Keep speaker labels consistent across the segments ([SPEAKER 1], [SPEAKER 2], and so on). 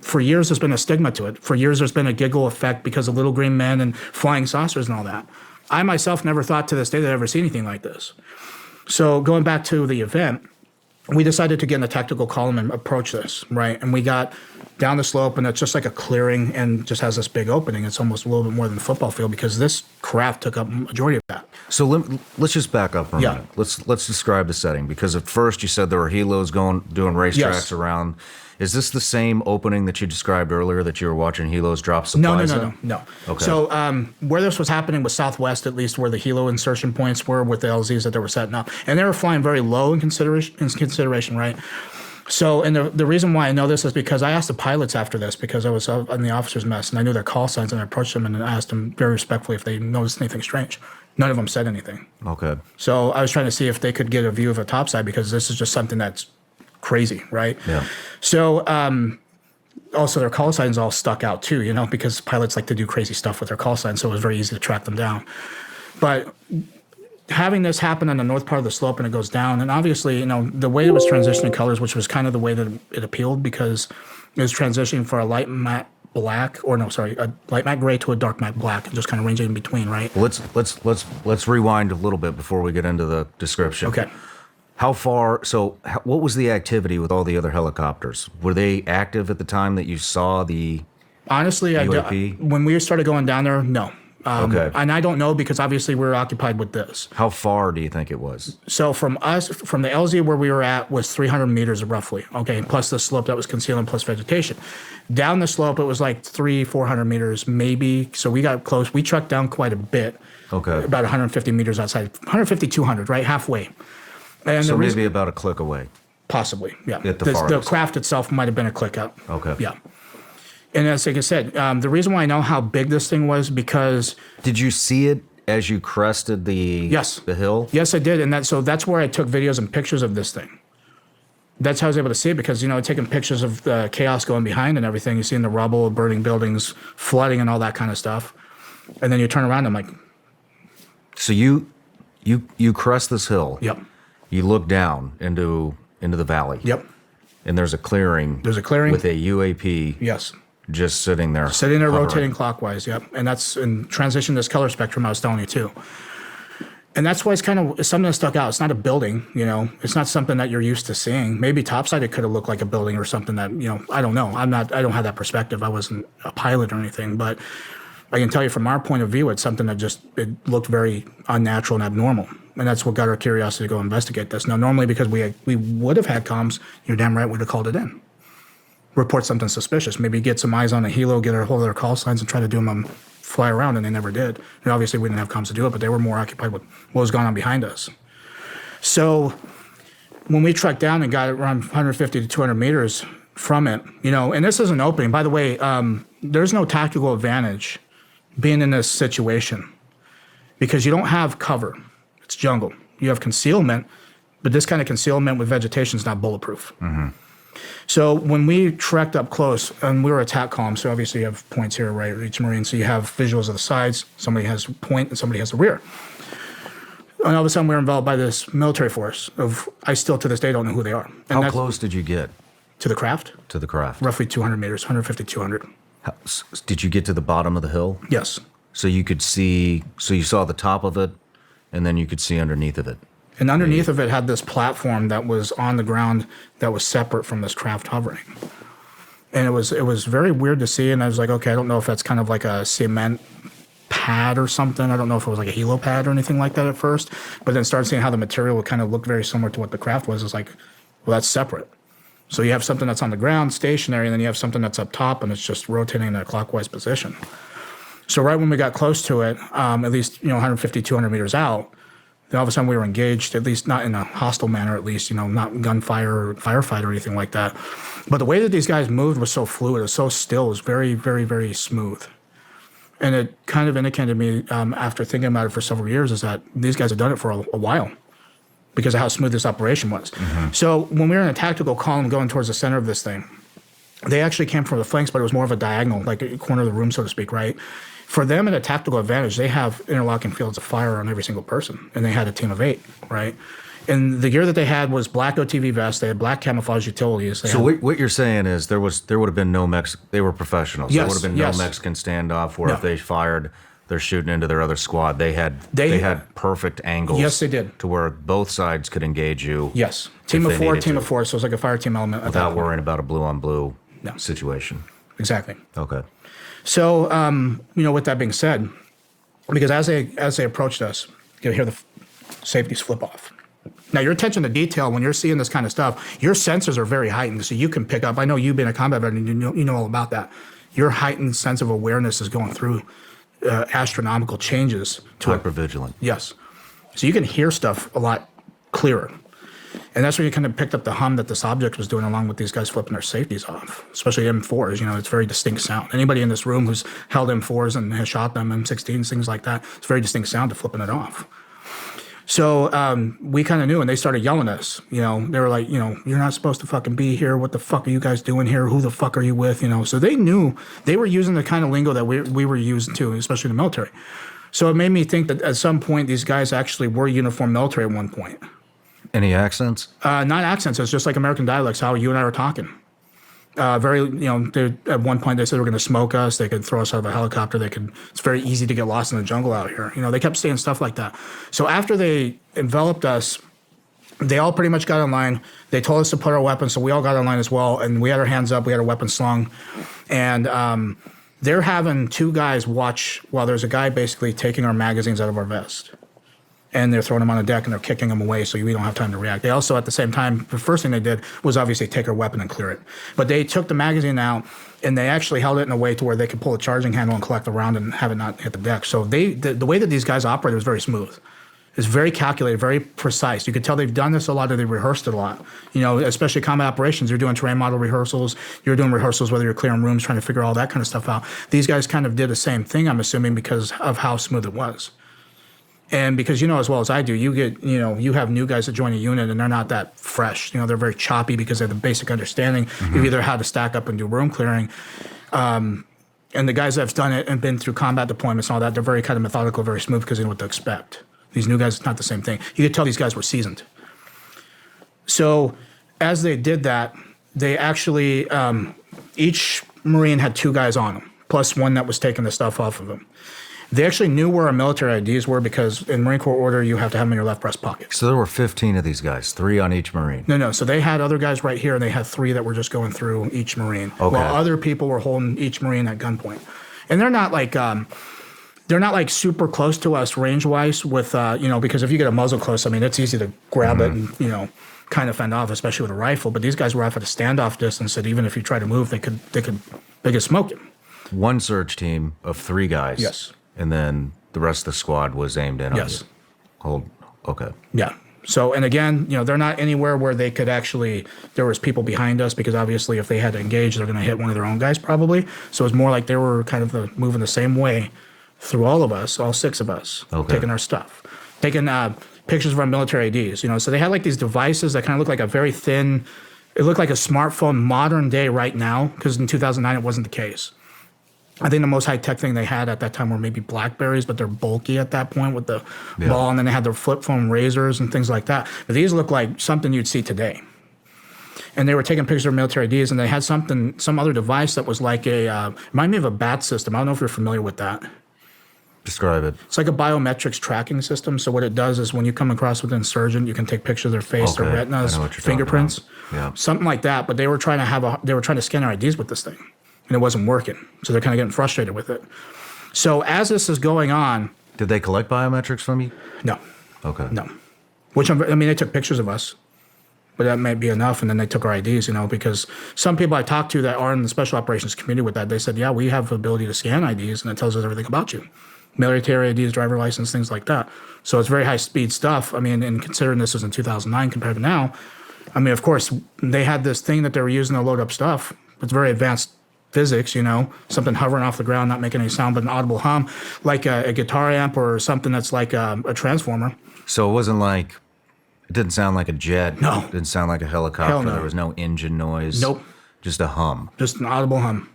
[SPEAKER 1] For years there's been a stigma to it. For years there's been a giggle effect because of little green men and flying saucers and all that. I myself never thought to this day that I'd ever seen anything like this. So going back to the event, we decided to get in a tactical column and approach this, right? And we got down the slope, and it's just like a clearing and just has this big opening. It's almost a little bit more than a football field because this craft took up a majority of that.
[SPEAKER 2] So let's just back up for a minute. Let's describe the setting, because at first you said there were helos doing racetracks around. Is this the same opening that you described earlier that you were watching helos drop supplies
[SPEAKER 1] No.
[SPEAKER 2] Okay.
[SPEAKER 1] So where this was happening was southwest, at least where the helo insertion points were with the LZs that they were setting up. And they were flying very low in consideration, right? So, and the reason why I know this is because I asked the pilots after this, because I was in the officers' mess, and I knew their call signs, and I approached them and I asked them very respectfully if they noticed anything strange. None of them said anything.
[SPEAKER 2] Okay.
[SPEAKER 1] So I was trying to see if they could get a view of a topside, because this is just something that's crazy, right?
[SPEAKER 2] Yeah.
[SPEAKER 1] So also their call signs all stuck out too, because pilots like to do crazy stuff with their call signs, so it was very easy to track them down. But having this happen on the north part of the slope and it goes down, and obviously, the way it was transitioning colors, which was kind of the way that it appealed, because it was transitioning for a light matte black, a light matte gray to a dark matte black, and just kind of ranging in between, right?
[SPEAKER 2] Let's rewind a little bit before we get into the description.
[SPEAKER 1] Okay.
[SPEAKER 2] What was the activity with all the other helicopters? Were they active at the time that you saw the
[SPEAKER 1] Honestly,
[SPEAKER 2] UAP?
[SPEAKER 1] When we started going down there, no.
[SPEAKER 2] Okay.
[SPEAKER 1] And I don't know, because obviously we were occupied with this.
[SPEAKER 2] How far do you think it was?
[SPEAKER 1] So from the LZ where we were at was 300 meters roughly, okay, plus the slope that was concealing plus vegetation. Down the slope, it was like 400 meters maybe. So we got close. We trucked down quite a bit.
[SPEAKER 2] Okay.
[SPEAKER 1] About 150 meters outside, 150, 200, right, halfway. And
[SPEAKER 2] so maybe about a click away.
[SPEAKER 1] Possibly, yeah.
[SPEAKER 2] At the farthest.
[SPEAKER 1] The craft itself might have been a click up.
[SPEAKER 2] Okay.
[SPEAKER 1] Yeah. And as like I said, the reason why I know how big this thing was because...
[SPEAKER 2] Did you see it as you crested the hill?
[SPEAKER 1] Yes, I did. And that's where I took videos and pictures of this thing. That's how I was able to see it, because, taking pictures of the chaos going behind and everything, you see in the rubble, burning buildings, flooding and all that kind of stuff. And then you turn around and I'm like...
[SPEAKER 2] So you crest this hill.
[SPEAKER 1] Yep.
[SPEAKER 2] You look down into the valley.
[SPEAKER 1] Yep.
[SPEAKER 2] And there's a clearing.
[SPEAKER 1] There's a clearing.
[SPEAKER 2] With a UAP.
[SPEAKER 1] Yes.
[SPEAKER 2] Just sitting there.
[SPEAKER 1] Sitting there, hovering. Rotating clockwise, yep. And that's in transition to this color spectrum I was telling you too. And that's why it's something that stuck out. It's not a building, It's not something that you're used to seeing. Maybe topside it could have looked like a building or something that, I don't know. I don't have that perspective. I wasn't a pilot or anything, but I can tell you from our point of view, it's something that it looked very unnatural and abnormal. And that's what got our curiosity to go investigate this. Now, normally, because we would have had comms, you're damn right we'd have called it in. Report something suspicious. Maybe get some eyes on a helo, get a hold of their call signs, and try to do them fly around, and they never did. And obviously, we didn't have comms to do it, but they were more occupied with what was going on behind us. So when we trekked down and got around 150 to 200 meters from it, and this is an opening. By the way, there's no tactical advantage being in this situation because you don't have cover. It's jungle. You have concealment, but this kind of concealment with vegetation is not bulletproof.
[SPEAKER 2] Mm-hmm.
[SPEAKER 1] So when we trekked up close, and we were attack column, so obviously you have points here, right, each Marine, so you have visuals of the sides, somebody has a point and somebody has the rear. And all of a sudden we were involved by this military force I still to this day don't know who they are. And
[SPEAKER 2] how close did you get?
[SPEAKER 1] To the craft?
[SPEAKER 2] To the craft.
[SPEAKER 1] Roughly 200 meters, 150, 200.
[SPEAKER 2] Did you get to the bottom of the hill?
[SPEAKER 1] Yes.
[SPEAKER 2] So you saw the top of it, and then you could see underneath of it.
[SPEAKER 1] And underneath of it had this platform that was on the ground that was separate from this craft hovering. And it was very weird to see, and I was like, okay, I don't know if that's kind of like a cement pad or something. I don't know if it was like a helo pad or anything like that at first, but then started seeing how the material would kind of look very similar to what the craft was. It's like, well, that's separate. So you have something that's on the ground, stationary, and then you have something that's up top, and it's just rotating in a clockwise position. So right when we got close to it, at least 150, 200 meters out, then all of a sudden we were engaged, at least not in a hostile manner, at least, not gunfire or firefight or anything like that. But the way that these guys moved was so fluid, it was so still, it was very, very, very smooth. And it kind of indicated to me, after thinking about it for several years, is that these guys had done it for a while because of how smooth this operation was. Mm-hmm. So when we were in a tactical column going towards the center of this thing, they actually came from the flanks, but it was more of a diagonal, like a corner of the room, so to speak, right? For them, in a tactical advantage, they have interlocking fields of fire on every single person, and they had a team of 8, right? And the gear that they had was black OTV vests. They had black camouflage utilities.
[SPEAKER 2] So what you're saying is there would have been no they were professionals.
[SPEAKER 1] Yes,
[SPEAKER 2] there would have been no Mexican standoff where if they fired, they're shooting into their other squad. They had perfect angles.
[SPEAKER 1] Yes, they did.
[SPEAKER 2] To where both sides could engage you.
[SPEAKER 1] Yes. Team of four. So it was like a fire team element.
[SPEAKER 2] Without worrying about a blue on blue situation.
[SPEAKER 1] Exactly.
[SPEAKER 2] Okay.
[SPEAKER 1] So, with that being said, because as they approached us, you hear the safeties flip off. Now, your attention to detail, when you're seeing this kind of stuff, your sensors are very heightened, so you can pick up. I know you being a combat veteran, you know all about that. Your heightened sense of awareness is going through astronomical changes.
[SPEAKER 2] Hypervigilant.
[SPEAKER 1] Yes. So you can hear stuff a lot clearer. And that's when you kind of picked up the hum that this object was doing along with these guys flipping their safeties off, especially M4s. It's very distinct sound. Anybody in this room who's held M4s and has shot them, M16s, things like that, it's very distinct sound to flipping it off. So we kind of knew, and they started yelling at us. They were like, you're not supposed to fucking be here. What the fuck are you guys doing here? Who the fuck are you with? So they knew they were using the kind of lingo that we were using too, especially in the military. So it made me think that at some point these guys actually were uniformed military at one point.
[SPEAKER 2] Any accents?
[SPEAKER 1] Not accents. It's just like American dialects, how you and I were talking. At one point they said they were going to smoke us. They could throw us out of a helicopter. It's very easy to get lost in the jungle out here. They kept saying stuff like that. So after they enveloped us, they all pretty much got in line. They told us to put our weapons, so we all got in line as well. And we had our hands up. We had our weapons slung. And they're having two guys watch while there's a guy basically taking our magazines out of our vest. And they're throwing them on the deck and they're kicking them away so we don't have time to react. They also, at the same time, the first thing they did was obviously take our weapon and clear it. But they took the magazine out and they actually held it in a way to where they could pull a charging handle and collect the round and have it not hit the deck. So the way that these guys operated was very smooth. It's very calculated, very precise. You could tell they've done this a lot, or they've rehearsed it a lot. Especially combat operations, you're doing terrain model rehearsals, you're doing rehearsals whether you're clearing rooms, trying to figure all that kind of stuff out. These guys kind of did the same thing, I'm assuming, because of how smooth it was. And because as well as I do, you have new guys that join a unit and they're not that fresh. They're very choppy because they have the basic understanding of either how to stack up and do room clearing. And the guys that have done it and been through combat deployments and all that, they're very kind of methodical, very smooth because they know what to expect. These new guys, it's not the same thing. You could tell these guys were seasoned. So as they did that, they actually, each Marine had two guys on them, plus one that was taking the stuff off of them. They actually knew where our military IDs were because in Marine Corps order, you have to have them in your left breast pocket.
[SPEAKER 2] So there were 15 of these guys, 3 on each Marine.
[SPEAKER 1] No. So they had other guys right here, and they had 3 that were just going through each Marine, while other people were holding each Marine at gunpoint. And they're not like super close to us range-wise with, because if you get a muzzle close, it's easy to grab it and, kind of fend off, especially with a rifle. But these guys were off at a standoff distance that even if you try to move, they could smoke you.
[SPEAKER 2] One surge team of 3 guys.
[SPEAKER 1] Yes.
[SPEAKER 2] And then the rest of the squad was aimed in on you. Okay.
[SPEAKER 1] Yeah. So, and again, they're not anywhere where they could actually, there was people behind us because obviously if they had to engage, they're going to hit one of their own guys probably. So it was more like they were kind of moving the same way through all of us, all 6 of us, taking our stuff, taking pictures of our military IDs, So they had like these devices that kind of looked like a very thin, it looked like a smartphone modern day right now, because in 2009 it wasn't the case. I think the most high-tech thing they had at that time were maybe Blackberries, but they're bulky at that point with the ball, and then they had their flip phone razors and things like that. But these look like something you'd see today. And they were taking pictures of military IDs, and they had some other device that was like reminded me of a BAT system. I don't know if you're familiar with that.
[SPEAKER 2] Describe it.
[SPEAKER 1] It's like a biometrics tracking system. So what it does is when you come across with an insurgent, you can take pictures of their face, their retinas, fingerprints, something like that. But they were trying to scan our IDs with this thing. And it wasn't working. So they're kind of getting frustrated with it. So as this is going on...
[SPEAKER 2] Did they collect biometrics from you?
[SPEAKER 1] No.
[SPEAKER 2] Okay.
[SPEAKER 1] No. They took pictures of us. But that may be enough. And then they took our IDs, because some people I talked to that are in the special operations community with that, they said, yeah, we have the ability to scan IDs and it tells us everything about you. Military IDs, driver license, things like that. So it's very high-speed stuff. And considering this was in 2009 compared to now, of course, they had this thing that they were using to load up stuff. It's very advanced physics, something hovering off the ground, not making any sound, but an audible hum, like a guitar amp or something that's like a transformer.
[SPEAKER 2] So it didn't sound like a jet.
[SPEAKER 1] No.
[SPEAKER 2] It didn't sound like a helicopter.
[SPEAKER 1] Hell no.
[SPEAKER 2] There was no engine noise.
[SPEAKER 1] Nope.
[SPEAKER 2] Just a hum.
[SPEAKER 1] Just an audible hum.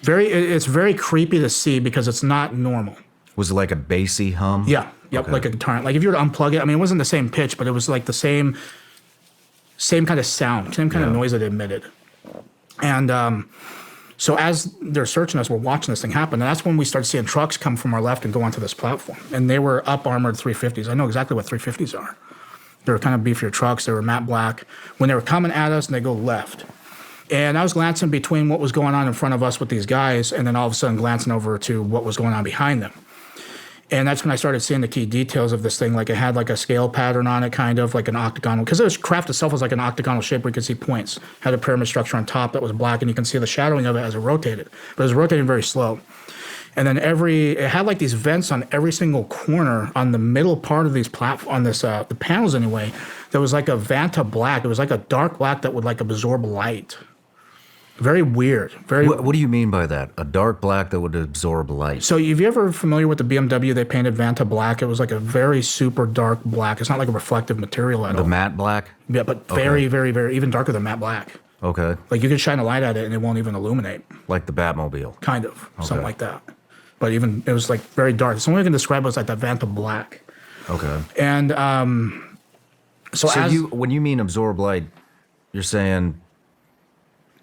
[SPEAKER 1] It's very creepy to see because it's not normal.
[SPEAKER 2] Was it like a bassy hum?
[SPEAKER 1] Yeah. Yep.
[SPEAKER 2] Okay.
[SPEAKER 1] Like a guitar. Like if you were to unplug it, I mean, it wasn't the same pitch, but it was like the same kind of sound, same kind of noise it emitted. And so as they're searching us, we're watching this thing happen. And that's when we started seeing trucks come from our left and go onto this platform. And they were up-armored 350s. I know exactly what 350s are. They were kind of beefier trucks. They were matte black. When they were coming at us, and they go left. And I was glancing between what was going on in front of us with these guys, and then all of a sudden glancing over to what was going on behind them. And that's when I started seeing the key details of this thing. Like it had like a scale pattern on it, kind of like an octagonal, because the craft itself was like an octagonal shape where you could see points. Had a pyramid structure on top that was black, and you can see the shadowing of it as it rotated. But it was rotating very slow. And then it had like these vents on every single corner on the middle part of these the panels anyway. There was like a Vanta black. It was like a dark black that would like absorb light. Very weird.
[SPEAKER 2] What do you mean by that? A dark black that would absorb light?
[SPEAKER 1] So if you're ever familiar with the BMW, they painted Vanta black. It was like a very super dark black. It's not like a reflective material at all.
[SPEAKER 2] The matte black?
[SPEAKER 1] Yeah, but very, very, very, even darker than matte black.
[SPEAKER 2] Okay.
[SPEAKER 1] Like you could shine a light at it and it won't even illuminate.
[SPEAKER 2] Like the Batmobile?
[SPEAKER 1] Kind of. Something like that. But even, it was like very dark. So only I can describe it as like that Vanta black.
[SPEAKER 2] Okay.
[SPEAKER 1] And
[SPEAKER 2] when you mean absorb light, you're saying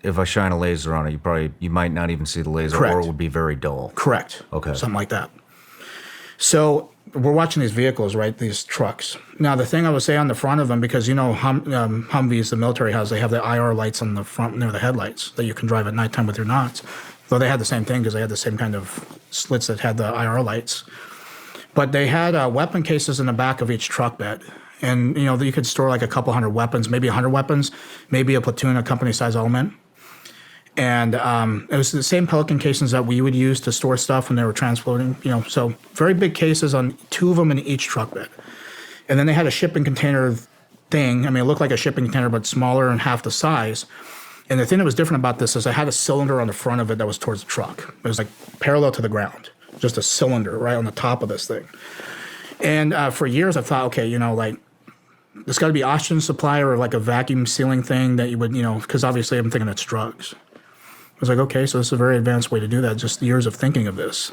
[SPEAKER 2] if I shine a laser on it, you might not even see the laser,
[SPEAKER 1] Correct.
[SPEAKER 2] or it would be very dull.
[SPEAKER 1] Correct.
[SPEAKER 2] Okay.
[SPEAKER 1] Something like that. So we're watching these vehicles, right? These trucks. Now, the thing I would say on the front of them, because Humvees, the military has, they have the IR lights on the front near the headlights that you can drive at nighttime with your knots. Though they had the same thing because they had the same kind of slits that had the IR lights. But they had weapon cases in the back of each truck bed. And, you could store like a couple hundred weapons, maybe 100 weapons, maybe a platoon, a company-size element. And it was the same Pelican casings that we would use to store stuff when they were transporting, so very big cases on 2 of them in each truck bed. And then they had a shipping container thing. I mean, it looked like a shipping container, but smaller and half the size. And the thing that was different about this is it had a cylinder on the front of it that was towards the truck. It was like parallel to the ground, just a cylinder right on the top of this thing. And for years I thought, okay, there's got to be oxygen supply or like a vacuum sealing thing that you would, because obviously I'm thinking it's drugs. I was like, okay, so this is a very advanced way to do that, just years of thinking of this.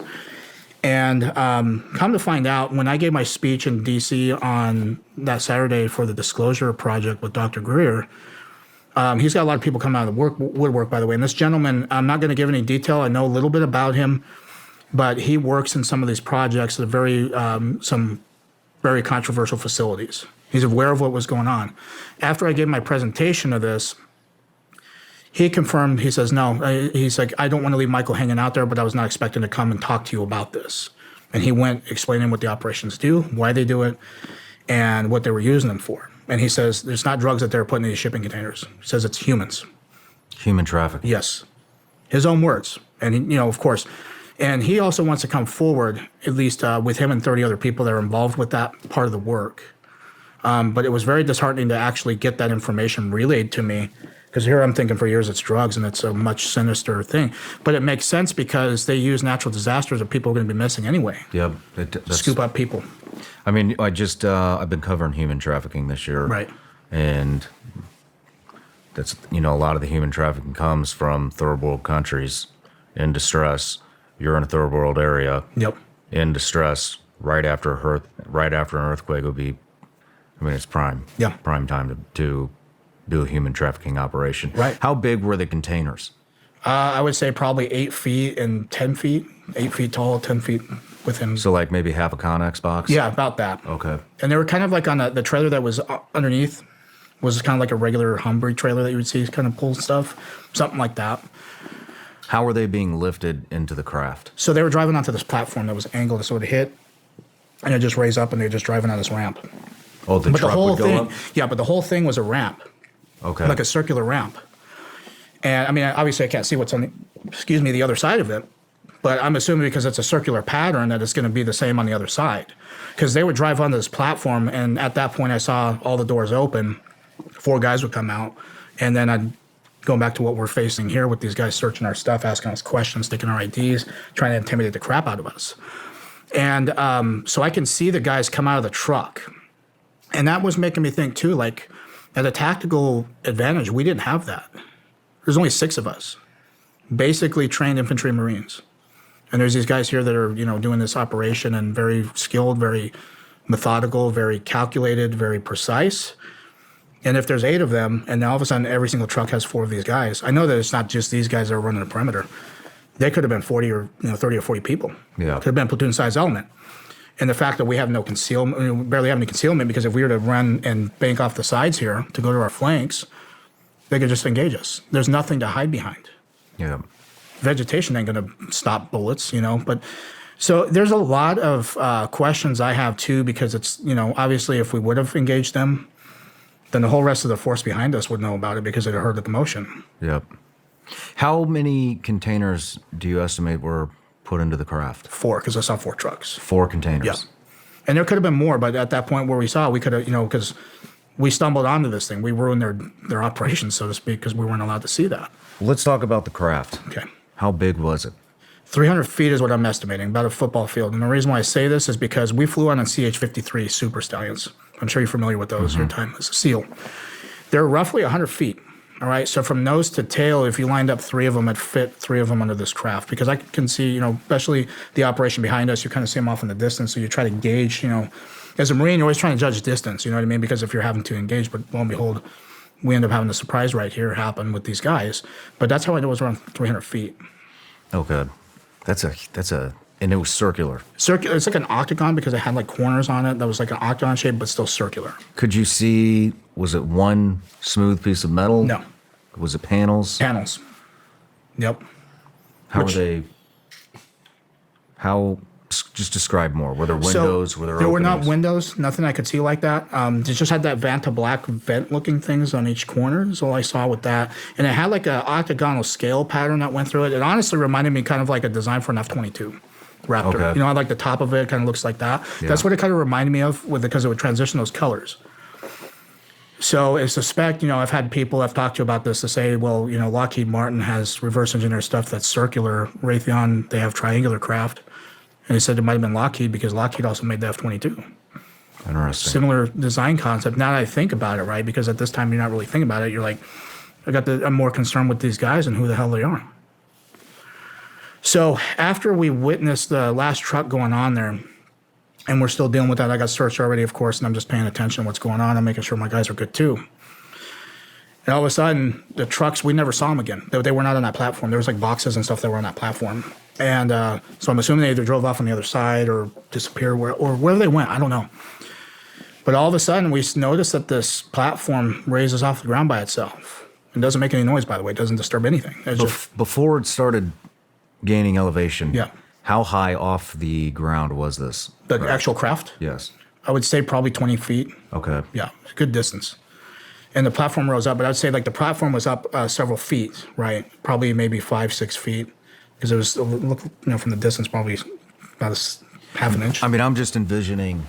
[SPEAKER 1] And come to find out, when I gave my speech in D.C. on that Saturday for the Disclosure Project with Dr. Greer, he's got a lot of people coming out of the woodwork, by the way. And this gentleman, I'm not going to give any detail. I know a little bit about him, but he works in some of these projects at some very controversial facilities. He's aware of what was going on. After I gave my presentation of this, he confirmed, he says, no, he's like, I don't want to leave Michael hanging out there, but I was not expecting to come and talk to you about this. And he went explaining what the operations do, why they do it, and what they were using them for. And he says, there's not drugs that they're putting in these shipping containers. He says it's humans.
[SPEAKER 2] Human trafficking.
[SPEAKER 1] Yes. His own words. And, of course. And he also wants to come forward, at least with him and 30 other people that are involved with that part of the work. But it was very disheartening to actually get that information relayed to me. Because here I'm thinking for years it's drugs and it's a much sinister thing. But it makes sense because they use natural disasters that people are going to be missing anyway.
[SPEAKER 2] Yep.
[SPEAKER 1] Scoop up people.
[SPEAKER 2] I mean, I've been covering human trafficking this year.
[SPEAKER 1] Right.
[SPEAKER 2] And that's, a lot of the human trafficking comes from third world countries in distress. You're in a third world area.
[SPEAKER 1] Yep.
[SPEAKER 2] In distress, right after an earthquake would be, it's prime.
[SPEAKER 1] Yeah.
[SPEAKER 2] Prime time to do a human trafficking operation.
[SPEAKER 1] Right.
[SPEAKER 2] How big were the containers?
[SPEAKER 1] I would say probably 8 feet and 10 feet. 8 feet tall, 10 feet within.
[SPEAKER 2] So like maybe half a Connex box?
[SPEAKER 1] Yeah, about that.
[SPEAKER 2] Okay.
[SPEAKER 1] And they were kind of like on the trailer that was underneath was kind of like a regular Humvee trailer that you would see kind of pull stuff, something like that.
[SPEAKER 2] How were they being lifted into the craft?
[SPEAKER 1] So they were driving onto this platform that was angled, so it hit, and it just raised up, and they were just driving on this ramp.
[SPEAKER 2] Oh, the truck would go up?
[SPEAKER 1] Yeah, but the whole thing was a ramp.
[SPEAKER 2] Okay.
[SPEAKER 1] Like a circular ramp. And obviously I can't see what's on the other side of it, but I'm assuming because it's a circular pattern that it's going to be the same on the other side. Because they would drive onto this platform, and at that point I saw all the doors open, 4 guys would come out, and then I'd go back to what we're facing here with these guys searching our stuff, asking us questions, taking our IDs, trying to intimidate the crap out of us. And so I can see the guys come out of the truck. And that was making me think too, like, at a tactical advantage, we didn't have that. There's only 6 of us, basically trained infantry Marines. And there's these guys here that are, doing this operation and very skilled, very methodical, very calculated, very precise. And if there's 8 of them, and all of a sudden every single truck has 4 of these guys, I know that it's not just these guys that are running the perimeter. They could have been 40 or 30 or 40 people.
[SPEAKER 2] Yeah.
[SPEAKER 1] Could have been a platoon-sized element. And the fact that we have no concealment, we barely have any concealment, because if we were to run and bank off the sides here to go to our flanks, they could just engage us. There's nothing to hide behind.
[SPEAKER 2] Yeah.
[SPEAKER 1] Vegetation ain't going to stop bullets, But so there's a lot of questions I have too, because it's, obviously if we would have engaged them, then the whole rest of the force behind us would know about it because it had heard the commotion.
[SPEAKER 2] Yep. How many containers do you estimate were put into the craft?
[SPEAKER 1] 4, because I saw 4 trucks.
[SPEAKER 2] 4 containers.
[SPEAKER 1] Yeah. And there could have been more, but at that point where we saw, we could have, because we stumbled onto this thing. We ruined their operations, so to speak, because we weren't allowed to see that.
[SPEAKER 2] Let's talk about the craft.
[SPEAKER 1] Okay.
[SPEAKER 2] How big was it?
[SPEAKER 1] 300 feet is what I'm estimating, about a football field. And the reason why I say this is because we flew on CH-53 Super Stallions. I'm sure you're familiar with those, your time as a SEAL. They're roughly 100 feet. All right, so from nose to tail, if you lined up 3 of them, it'd fit 3 of them under this craft. Because I can see, especially the operation behind us, you kind of see them off in the distance, so you try to gauge, as a Marine, you're always trying to judge distance, you know what I mean? Because if you're having to engage, but lo and behold, we end up having a surprise right here happen with these guys. But that's how I know it was around 300 feet.
[SPEAKER 2] Okay. And it was circular.
[SPEAKER 1] Circular. It's like an octagon because it had like corners on it. That was like an octagon shape, but still circular.
[SPEAKER 2] Could you see, was it one smooth piece of metal?
[SPEAKER 1] No.
[SPEAKER 2] Was it panels?
[SPEAKER 1] Panels. Yep.
[SPEAKER 2] Just describe more. Were there windows?
[SPEAKER 1] So there were not windows, nothing I could see like that. It just had that Vanta black vent looking things on each corner is all I saw with that. And it had like an octagonal scale pattern that went through it. It honestly reminded me kind of like a design for an F-22 Raptor.
[SPEAKER 2] Okay.
[SPEAKER 1] I like the top of it kind of looks like that.
[SPEAKER 2] Yeah.
[SPEAKER 1] That's what it kind of reminded me of because it would transition those colors. So I suspect, I've had people I've talked to about this to say, well, Lockheed Martin has reverse engineered stuff that's circular. Raytheon, they have triangular craft. And he said it might have been Lockheed because Lockheed also made the F-22.
[SPEAKER 2] Interesting.
[SPEAKER 1] Similar design concept. Now that I think about it, right, because at this time you're not really thinking about it. You're like, I'm more concerned with these guys and who the hell they are. So after we witnessed the last truck going on there, and we're still dealing with that, I got searched already, of course, and I'm just paying attention to what's going on. I'm making sure my guys are good too. And all of a sudden, the trucks, we never saw them again. They were not on that platform. There was like boxes and stuff that were on that platform. And so I'm assuming they either drove off on the other side or disappeared or wherever they went. I don't know. But all of a sudden, we noticed that this platform raises off the ground by itself. It doesn't make any noise, by the way. It doesn't disturb anything.
[SPEAKER 2] Before it started gaining elevation,
[SPEAKER 1] yeah.
[SPEAKER 2] How high off the ground was this?
[SPEAKER 1] The actual craft?
[SPEAKER 2] Yes.
[SPEAKER 1] I would say probably 20 feet.
[SPEAKER 2] Okay.
[SPEAKER 1] Yeah, good distance. And the platform rose up, but I'd say like the platform was up several feet, right? Probably maybe 5-6 feet, because it was from the distance probably about half an inch.
[SPEAKER 2] I mean, I'm envisioning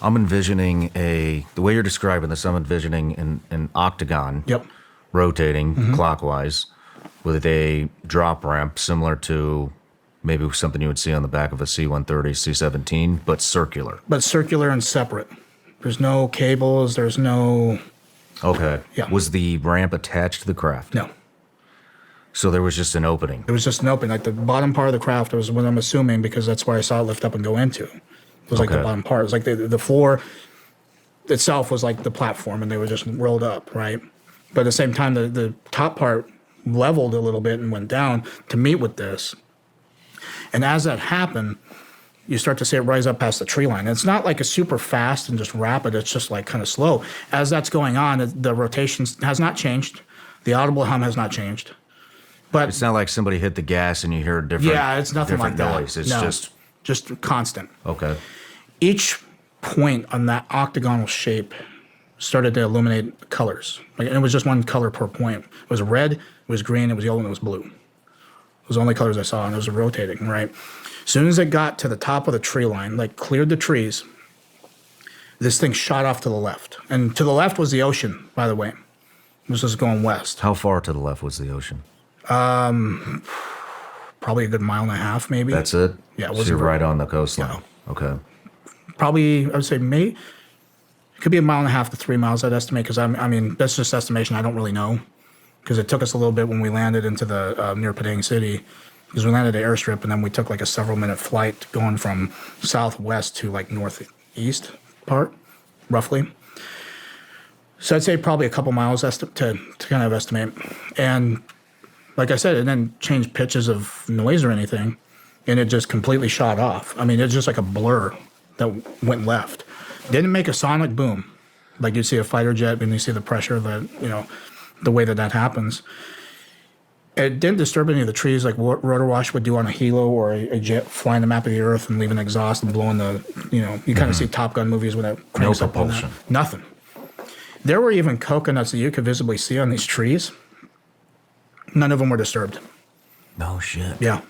[SPEAKER 2] the way you're describing this. I'm envisioning an octagon,
[SPEAKER 1] yep,
[SPEAKER 2] rotating clockwise, with a drop ramp similar to maybe something you would see on the back of a C-130, C-17, but circular.
[SPEAKER 1] But circular and separate. There's no cables. There's no.
[SPEAKER 2] Okay.
[SPEAKER 1] Yeah.
[SPEAKER 2] Was the ramp attached to the craft?
[SPEAKER 1] No.
[SPEAKER 2] So there was just an opening.
[SPEAKER 1] It was just an opening. Like the bottom part of the craft was what I'm assuming, because that's where I saw it lift up and go into. It was like the bottom part. It was like the floor itself was like the platform, and they were just rolled up, right? But at the same time, the top part leveled a little bit and went down to meet with this. And as that happened, you start to see it rise up past the tree line. And it's not like a super fast and just rapid. It's just like kind of slow. As that's going on, the rotation has not changed. The audible hum has not changed. But
[SPEAKER 2] it's not like somebody hit the gas and you hear a different.
[SPEAKER 1] Yeah, it's nothing like
[SPEAKER 2] noise.
[SPEAKER 1] that.
[SPEAKER 2] It's
[SPEAKER 1] just constant.
[SPEAKER 2] Okay.
[SPEAKER 1] Each point on that octagonal shape started to illuminate colors. And it was just one color per point. It was red, it was green, it was yellow, and it was blue. Those are the only colors I saw, and it was rotating, right? As soon as it got to the top of the tree line, like cleared the trees, this thing shot off to the left. And to the left was the ocean, by the way. This was going west.
[SPEAKER 2] How far to the left was the ocean?
[SPEAKER 1] Probably a good 1.5 miles, maybe.
[SPEAKER 2] That's it?
[SPEAKER 1] Yeah. It
[SPEAKER 2] so you're right on the coastline. Yeah. Okay.
[SPEAKER 1] Probably, I would say, it could be 1.5 miles to 3 miles, I'd estimate, because I mean, that's just estimation. I don't really know, because it took us a little bit when we landed into the near Padang City because we landed at the airstrip, and then we took like a several-minute flight going from southwest to like northeast part, roughly. So I'd say probably a couple miles to kind of estimate. And like I said, it didn't change pitches of noise or anything, and it just completely shot off. I mean, it's just like a blur that went left. Didn't make a sonic boom like you'd see a fighter jet when you see the pressure that, you know, the way that happens. It didn't disturb any of the trees like rotor wash would do on a helo or a jet flying the map of the earth and leaving exhaust and blowing the, you know, you kind of see Top Gun movies when it cranks up on that. Nothing. There were even coconuts that you could visibly see on these trees. None of them were disturbed.
[SPEAKER 2] No shit.
[SPEAKER 1] Yeah.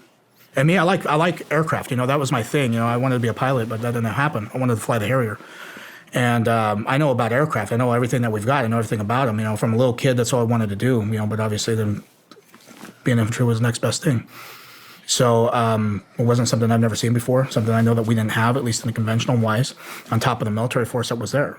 [SPEAKER 1] And me, I like aircraft. You know, that was my thing. You know, I wanted to be a pilot, but that didn't happen. I wanted to fly the Harrier. And I know about aircraft. I know everything that we've got. I know everything about them. You know, from a little kid, that's all I wanted to do. You know, but obviously then being infantry was the next best thing. So it wasn't something I've never seen before, something I know that we didn't have, at least in the conventional wise, on top of the military force that was there.